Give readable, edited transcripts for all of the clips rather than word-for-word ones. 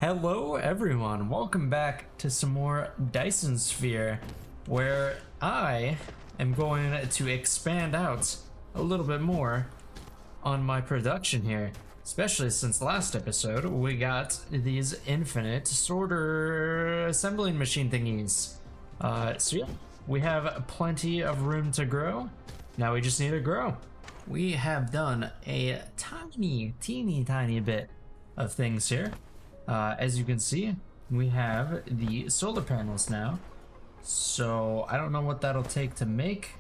Hello everyone, welcome back to some more Dyson Sphere, where I am going to expand out a little bit more on my production here, especially since last episode we got these infinite sorter assembling machine thingies. So yeah, we have plenty of room to grow. Now we just need to grow. We have done a teeny tiny bit of things here. As you can see, we have the solar panels now, so I don't know what that'll take to make,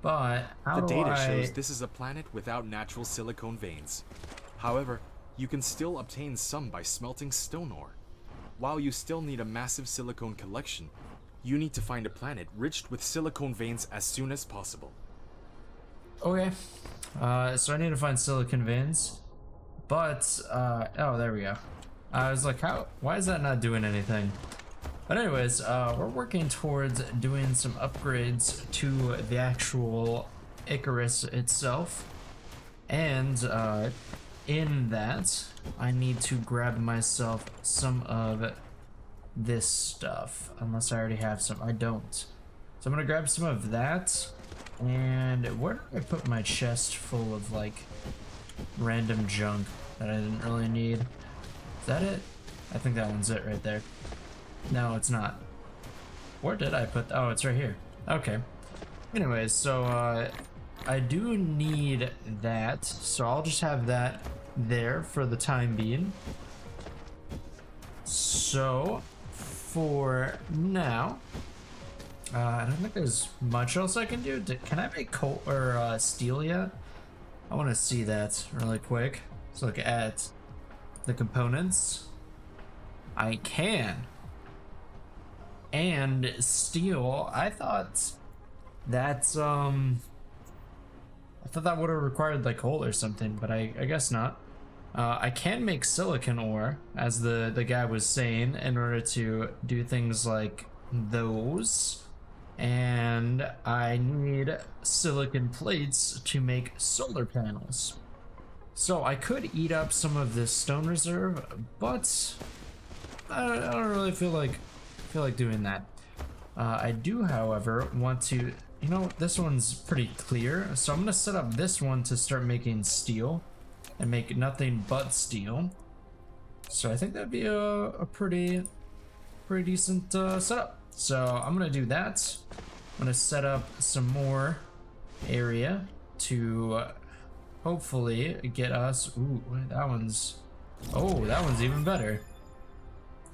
but the data shows this is a planet without natural silicone veins. However, you can still obtain some by smelting stone ore. While you still need a massive silicone collection, you need to find a planet rich with silicone veins as soon as possible. Okay, so I need to find silicon veins, but, oh, there we go. I was like, why is that not doing anything? But anyways, we're working towards doing some upgrades to the actual Icarus itself. And in that, I need to grab myself some of this stuff. Unless I already have some. I don't. So I'm gonna grab some of that. And where did I put my chest full of like random junk that I didn't really need? Is that it? I think that one's it right there. No, it's not. Where did I put? Oh, it's right here. Okay. Anyways, so I do need that, so I'll just have that there for the time being. So for now, I don't think there's much else I can do. Can I make coal or steel yet? I want to see that really quick. Let's look at the components. I can. And steel, I thought that would have required like coal or something, but I guess not. I can make silicon ore, as the guy was saying, in order to do things like those. And I need silicon plates to make solar panels. So I could eat up some of this stone reserve, but I don't really feel like doing that. I do, however, want to, this one's pretty clear, so I'm gonna set up this one to start making steel and make nothing but steel. So I think that'd be a pretty decent setup. So I'm gonna do that. I'm gonna set up some more area to hopefully get us. Ooh, that one's even better.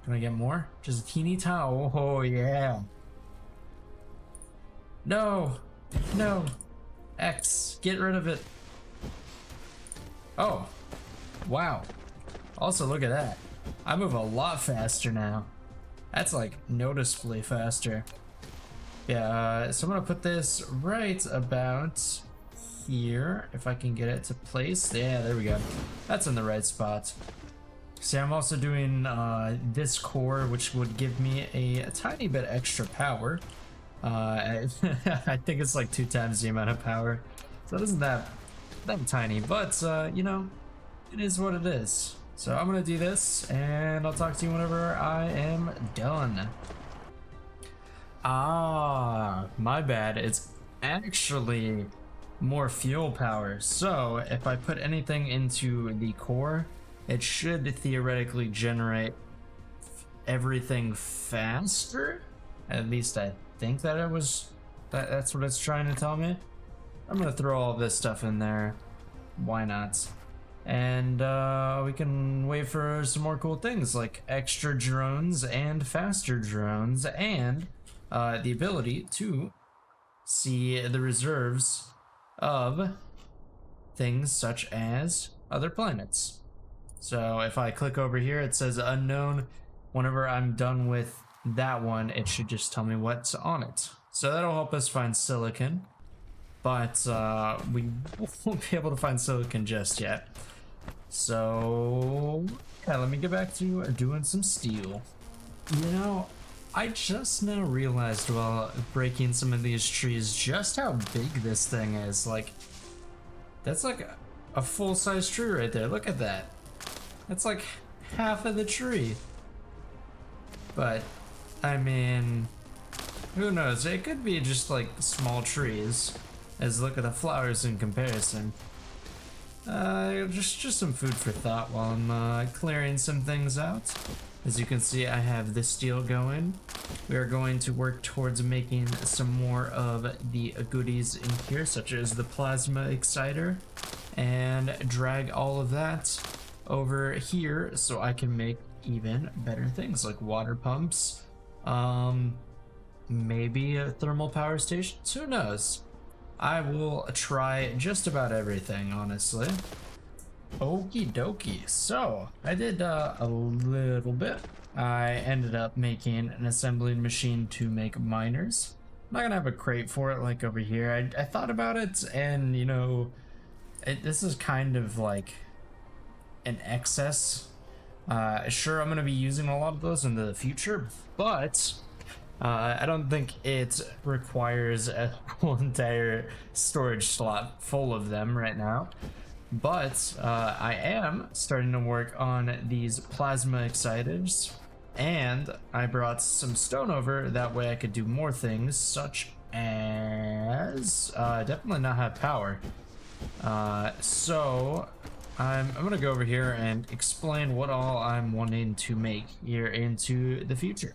Can I get more? Just a teeny towel. Oh yeah. No, X, get rid of it. Oh, wow. Also, look at that. I move a lot faster now. That's like noticeably faster. Yeah, so I'm gonna put this right about here, if I can get it to place. Yeah, there we go. That's in the right spot. See, I'm also doing this core, which would give me a tiny bit extra power. I think it's like 2 times the amount of power, so it isn't that tiny, but it is what it is. So I'm gonna do this, and I'll talk to you whenever I am done. Ah, my bad. It's actually more fuel power. So if I put anything into the core, it should theoretically generate everything faster. At least I think that that's what it's trying to tell me. I'm gonna throw all this stuff in there. Why not? And we can wait for some more cool things like extra drones and faster drones, and the ability to see the reserves of things such as other planets. So if I click over here, it says unknown. Whenever I'm done with that one, it should just tell me what's on it. So that'll help us find silicon, but we won't be able to find silicon just yet. So yeah, let me get back to doing some steel. I just now realized while breaking some of these trees just how big this thing is. Like, that's like a full-size tree right there. Look at that. That's like half of the tree. But, I mean, who knows? It could be just like small trees. As look at the flowers in comparison. Just some food for thought while I'm clearing some things out. As you can see, I have the steel going. We are going to work towards making some more of the goodies in here, such as the plasma exciter, and drag all of that over here so I can make even better things like water pumps, maybe thermal power stations, who knows? I will try just about everything, honestly. Okie dokie. So, I did a little bit. I ended up making an assembling machine to make miners. I'm not gonna have a crate for it like over here. I thought about it, and you know, this is kind of like an excess. Sure, I'm gonna be using a lot of those in the future, but I don't think it requires a whole entire storage slot full of them right now. But I am starting to work on these plasma exciters, and I brought some stone over, that way I could do more things, such as definitely not have power. So I'm gonna go over here and explain what all I'm wanting to make here into the future.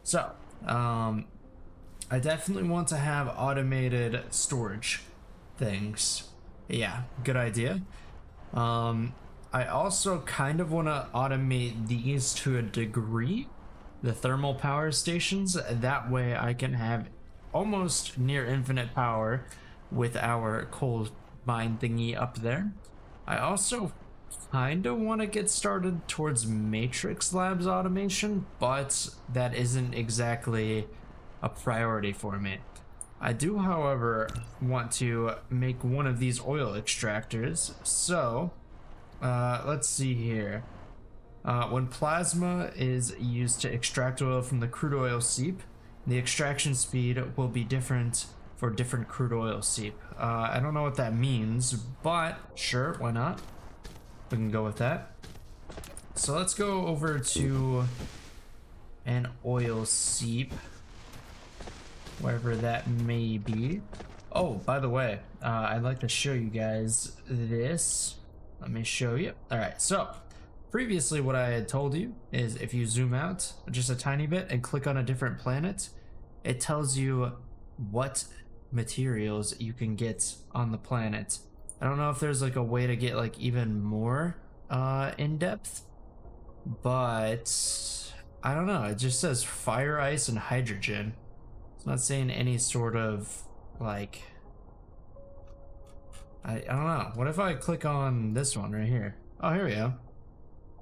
So I definitely want to have automated storage things. Yeah, good idea. I also kind of want to automate these to a degree, the thermal power stations. That way I can have almost near infinite power with our coal mine thingy up there. I also kind of want to get started towards Matrix Labs automation, but that isn't exactly a priority for me. I do, however, want to make one of these oil extractors. So, let's see here. When plasma is used to extract oil from the crude oil seep, the extraction speed will be different for different crude oil seep. I don't know what that means, but sure, why not? We can go with that. So let's go over to an oil seep, wherever that may be. Oh, by the way, I'd like to show you guys this. Let me show you. All right, so previously what I had told you is if you zoom out just a tiny bit and click on a different planet, it tells you what materials you can get on the planet. I don't know if there's like a way to get like even more in depth, but I don't know. It just says fire, ice, and hydrogen. It's not saying any sort of like, I don't know. What if I click on this one right here? Oh, here we go.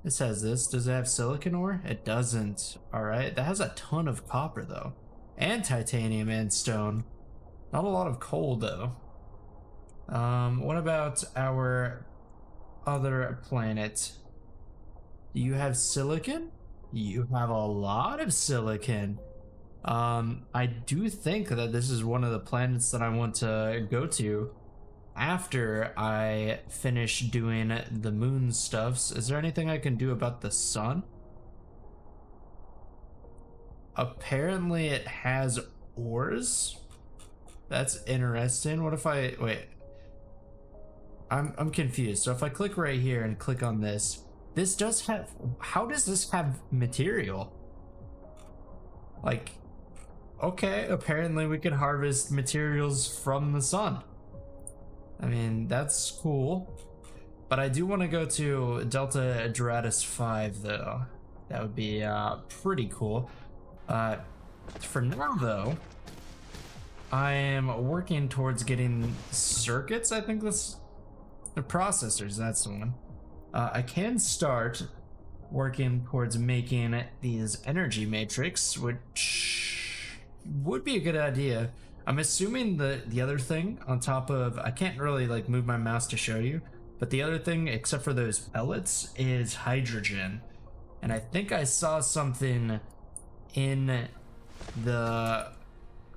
It says this. Does it have silicon ore? It doesn't. All right. That has a ton of copper though, and titanium and stone. Not a lot of coal though. What about our other planet? Do you have silicon? You have a lot of silicon. I do think that this is one of the planets that I want to go to after I finish doing the moon stuffs. Is there anything I can do about the sun? Apparently it has ores. That's interesting. What if I wait? I'm confused. So if I click right here and click on this, this does have, how does this have material? Like, okay, apparently we can harvest materials from the sun. I mean, that's cool. But I do want to go to Delta Doradus 5 though. That would be pretty cool. For now though, I am working towards getting circuits. I think that's the processors. That's the one. I can start working towards making these energy matrix, which would be a good idea. I'm assuming the other thing on top of, I can't really like move my mouse to show you, but the other thing except for those pellets is hydrogen. And I think I saw something in the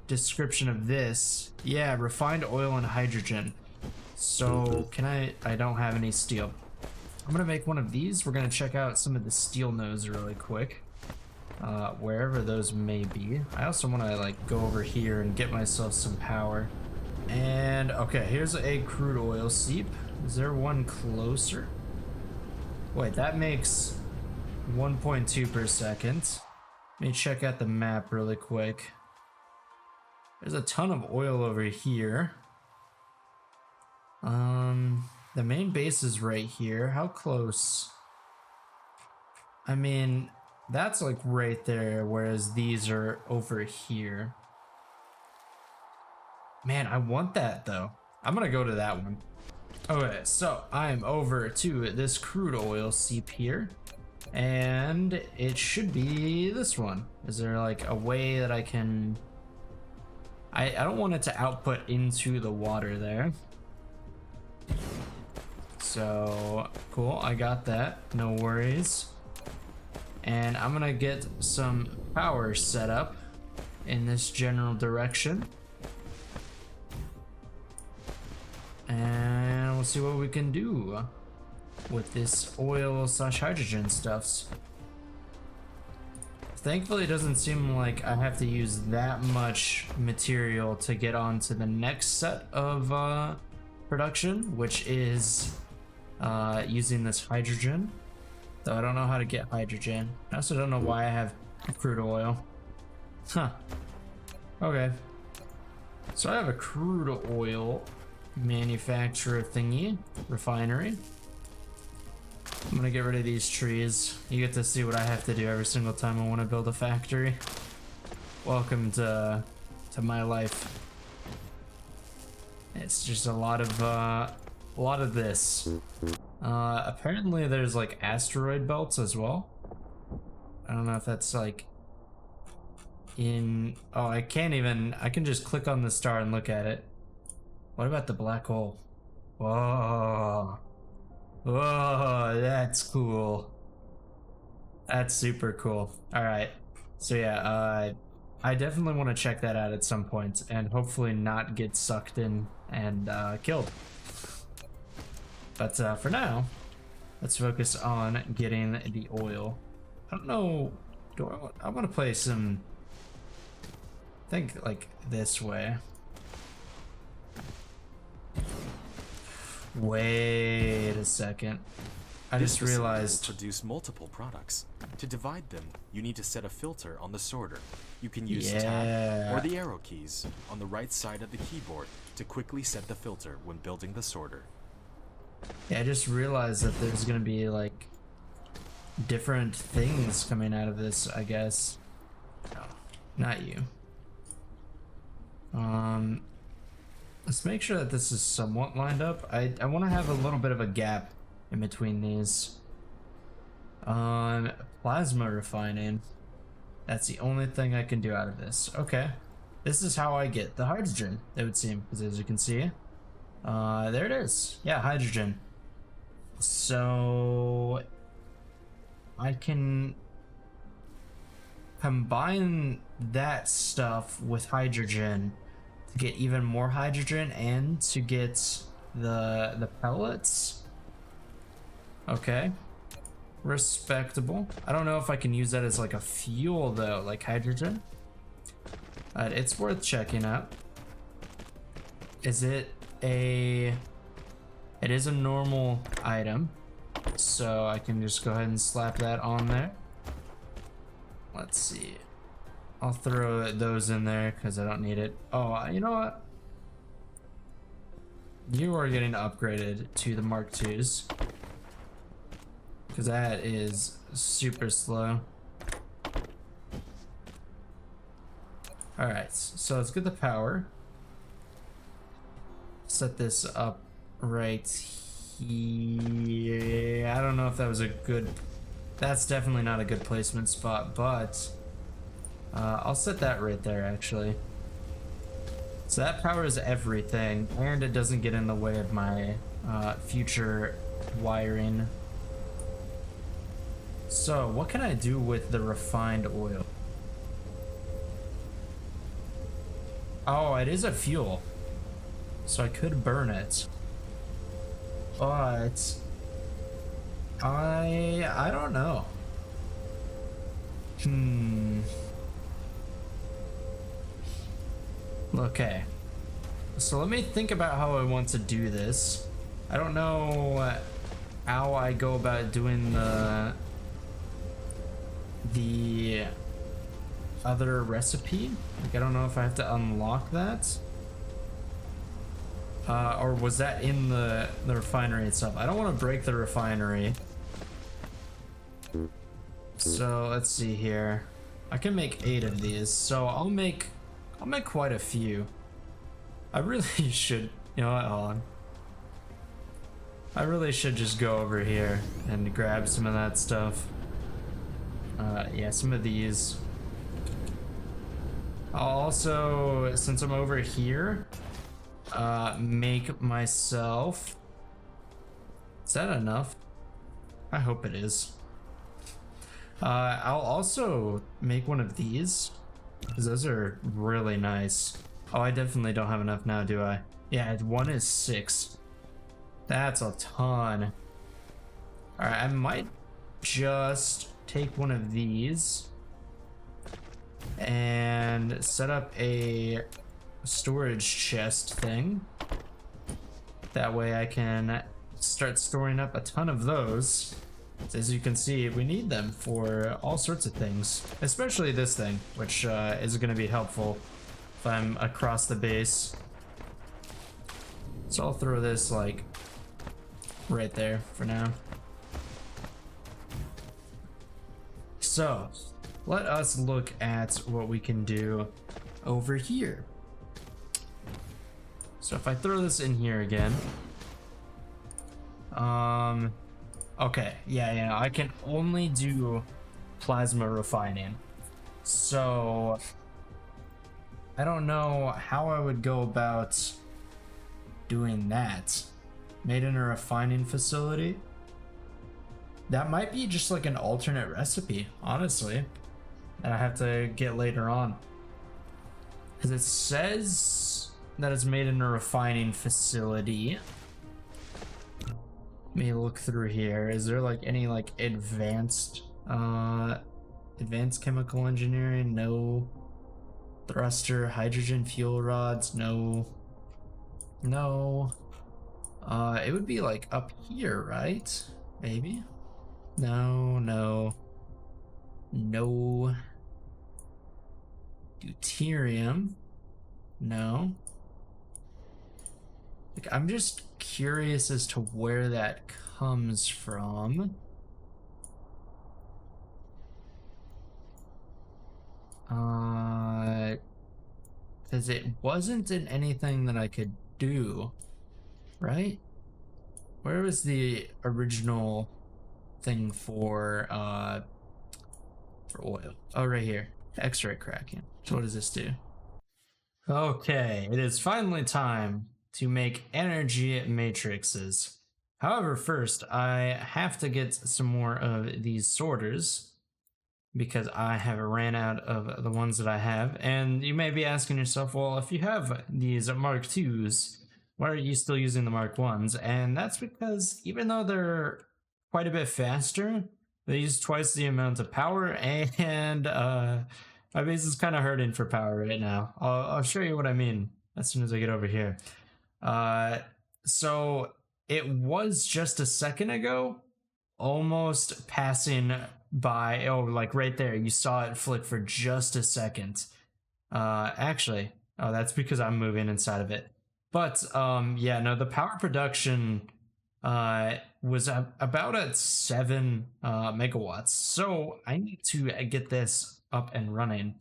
description of this. Yeah, refined oil and hydrogen. So can I don't have any steel. I'm gonna make one of these. We're gonna check out some of the steel nodes really quick. Wherever those may be. I also want to like go over here and get myself some power. And okay, here's a crude oil seep. Is there one closer? Wait, that makes 1.2 per second. Let me check out the map really quick. There's a ton of oil over here. The main base is right here. How close? I mean, that's like right there, whereas these are over here. Man, I want that though. I'm gonna go to that one. Okay, so I'm over to this crude oil seep here, and it should be this one. Is there like a way that I can... I don't want it to output into the water there. So, cool, I got that, no worries. And I'm gonna get some power set up in this general direction. And we'll see what we can do with this oil slash hydrogen stuffs. Thankfully, it doesn't seem like I have to use that much material to get onto the next set of production, which is using this hydrogen. Though I don't know how to get hydrogen. I also don't know why I have crude oil. Huh. Okay. So I have a crude oil manufacturer thingy, refinery. I'm gonna get rid of these trees. You get to see what I have to do every single time I want to build a factory. Welcome to my life. It's just a lot of this. Apparently there's like asteroid belts as well. I don't know if that's like in... Oh, I can just click on the star and look at it. What about the black hole? Whoa. Whoa, that's cool. That's super cool. Alright. So yeah, I definitely want to check that out at some point and hopefully not get sucked in and killed. But for now, let's focus on getting the oil. I don't know, I want to play some, I think like this way. Wait a second. I just realized. Produce multiple products. To divide them, you need to set a filter on the sorter. You can use tab or the arrow keys on the right side of the keyboard to quickly set the filter when building the sorter. Yeah, I just realized that there's gonna be like different things coming out of this, I guess. No, not you. Let's make sure that this is somewhat lined up. I want to have a little bit of a gap in between these. Plasma refining. That's the only thing I can do out of this. Okay. This is how I get the hydrogen, it would seem, because as you can see, there it is. Yeah, hydrogen. So I can combine that stuff with hydrogen to get even more hydrogen and to get the pellets. Okay. Respectable. I don't know if I can use that as like a fuel though, like hydrogen. It's worth checking out. Is it a... It is a normal item, so I can just go ahead and slap that on there. Let's see. I'll throw those in there because I don't need it. Oh, you know what? You are getting upgraded to the Mark IIs. Because that is super slow. Alright, so let's get the power. Set this up right here. I don't know if that was a good... That's definitely not a good placement spot, but... I'll set that right there, actually. So that powers everything, and it doesn't get in the way of my future wiring. So, what can I do with the refined oil? Oh, it is a fuel. So I could burn it. But I don't know. Okay. So let me think about how I want to do this. I don't know how I go about doing the other recipe. Like, I don't know if I have to unlock that. Or was that in the refinery itself? I don't want to break the refinery. So let's see here. I can make 8 of these, so I'll make quite a few. I really should, you know what, hold on. I really should just go over here and grab some of that stuff. Yeah, some of these. I'll also, since I'm over here, make myself. Is that enough? I hope it is. I'll also make one of these, because those are really nice. Oh, I definitely don't have enough now, do I? Yeah, one is 6. That's a ton. Alright, I might just take one of these and set up a storage chest thing. That way I can start storing up a ton of those. As you can see, we need them for all sorts of things, especially this thing, which is going to be helpful if I'm across the base. So I'll throw this like right there for now. So let us look at what we can do over here. So if I throw this in here again, okay, yeah, I can only do plasma refining. So I don't know how I would go about doing that. Made in a refining facility? That might be just like an alternate recipe, honestly, that I have to get later on. Because it says that it's made in a refining facility. Let me look through here. Is there like any like advanced chemical engineering? No. Thruster, hydrogen fuel rods? No. It would be like up here, right? Maybe? No. Deuterium? No. Like, I'm just curious as to where that comes from. Because it wasn't in anything that I could do, right? Where was the original thing for oil? Oh, right here. X-ray cracking. So what does this do? Okay, it is finally time to make energy matrices. However, first I have to get some more of these sorters because I have ran out of the ones that I have. And you may be asking yourself, well, if you have these Mark IIs, why are you still using the Mark 1s? And that's because even though they're quite a bit faster, they use twice the amount of power, and my base is kind of hurting for power right now. I'll show you what I mean as soon as I get over here. So it was just a second ago almost passing by. Oh, like right there, you saw it flick for just a second. Actually, oh, that's because I'm moving inside of it. But yeah, no, the power production was about at 7 megawatts. So I need to get this up and running.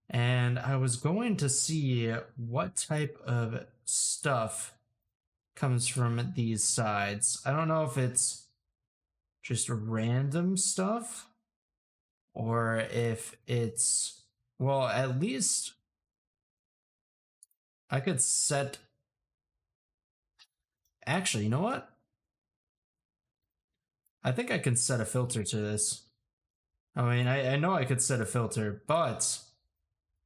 And I was going to see what type of stuff comes from these sides. I don't know if it's just random stuff or if it's, well, at least I could set. Actually, you know what? I think I can set a filter to this. I mean, I know I could set a filter, but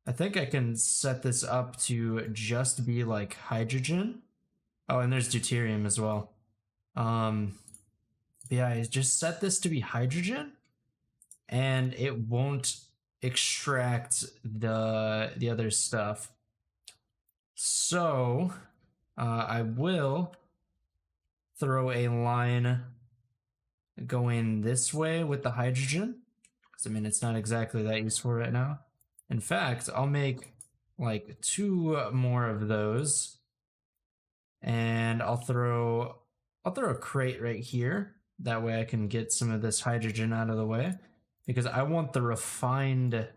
I think I can set this up to just be like hydrogen. Oh, and there's deuterium as well. yeah, I just set this to be hydrogen, and it won't extract the other stuff. So I will throw a line going this way with the hydrogen, because I mean it's not exactly that useful right now. In fact, I'll make like 2 more of those, and I'll throw a crate right here. That way I can get some of this hydrogen out of the way, because I want the refined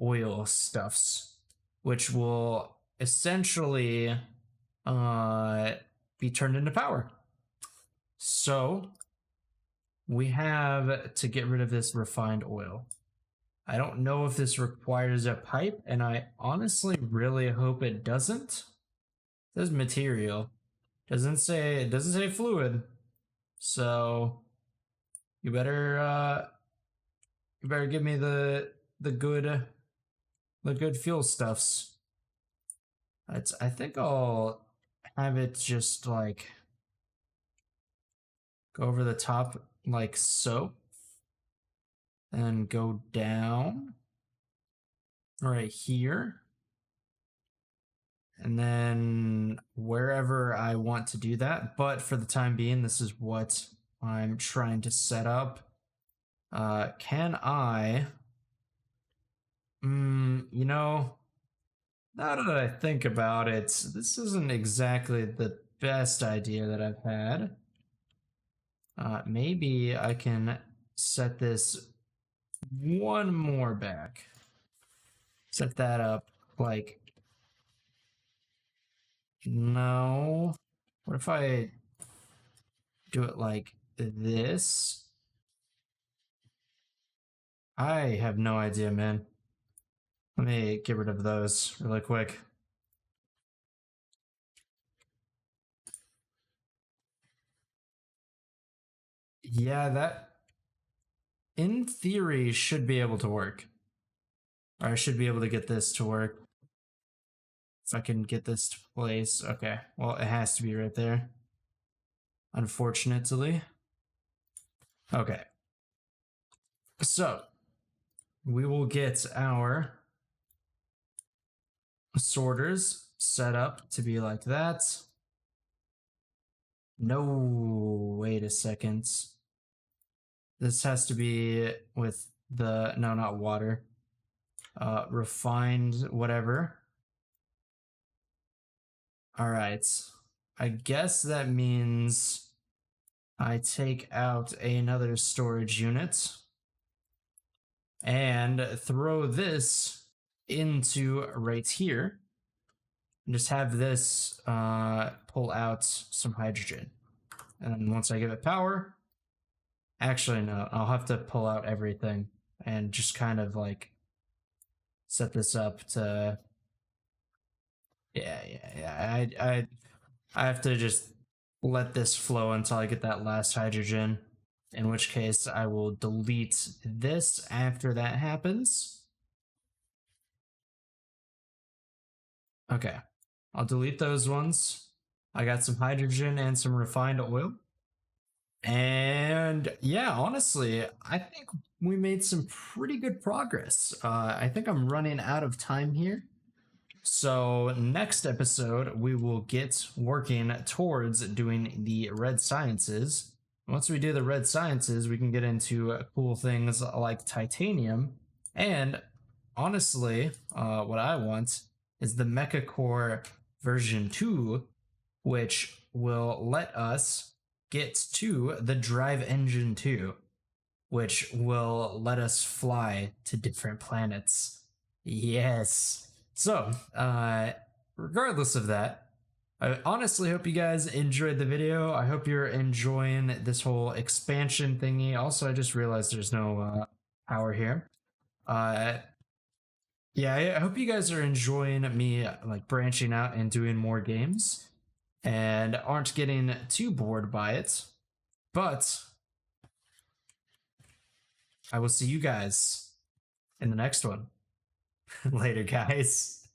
oil stuffs, which will essentially be turned into power. So we have to get rid of this refined oil. I don't know if this requires a pipe, and I honestly really hope it doesn't. It says material. It doesn't say fluid. So you better give me the good fuel stuffs. I think I'll have it just like go over the top like so, and go down right here, and then wherever I want to do that. But for the time being, this is what I'm trying to set up. Can I, you know, now that I think about it, this isn't exactly the best idea that I've had. Maybe I can set this 1 more back. Set that up like, no. What if I do it like this? I have no idea, man. Let me get rid of those really quick. Yeah, that in theory should be able to work. Or I should be able to get this to work. If I can get this to place. Okay, well, it has to be right there, unfortunately. Okay. So, we will get our sorters set up to be like that. No, wait a second. This has to be with the, no, not water. Refined whatever. All right. I guess that means I take out another storage unit and throw this into right here. And just have this pull out some hydrogen. And then once I give it power, actually no, I'll have to pull out everything and just kind of like set this up to, yeah. I have to just let this flow until I get that last hydrogen, in which case I will delete this after that happens. Okay, I'll delete those ones. I got some hydrogen and some refined oil. And yeah, honestly, I think we made some pretty good progress. I think I'm running out of time here. So next episode, we will get working towards doing the red sciences. Once we do the red sciences, we can get into cool things like titanium. And honestly, what I want is the Mecha Core version 2, which will let us get to the drive engine 2, which will let us fly to different planets. Yes. So, regardless of that, I honestly hope you guys enjoyed the video. I hope you're enjoying this whole expansion thingy. Also, I just realized there's no power here. Yeah, I hope you guys are enjoying me like branching out and doing more games and aren't getting too bored by it. But I will see you guys in the next one. Later, guys.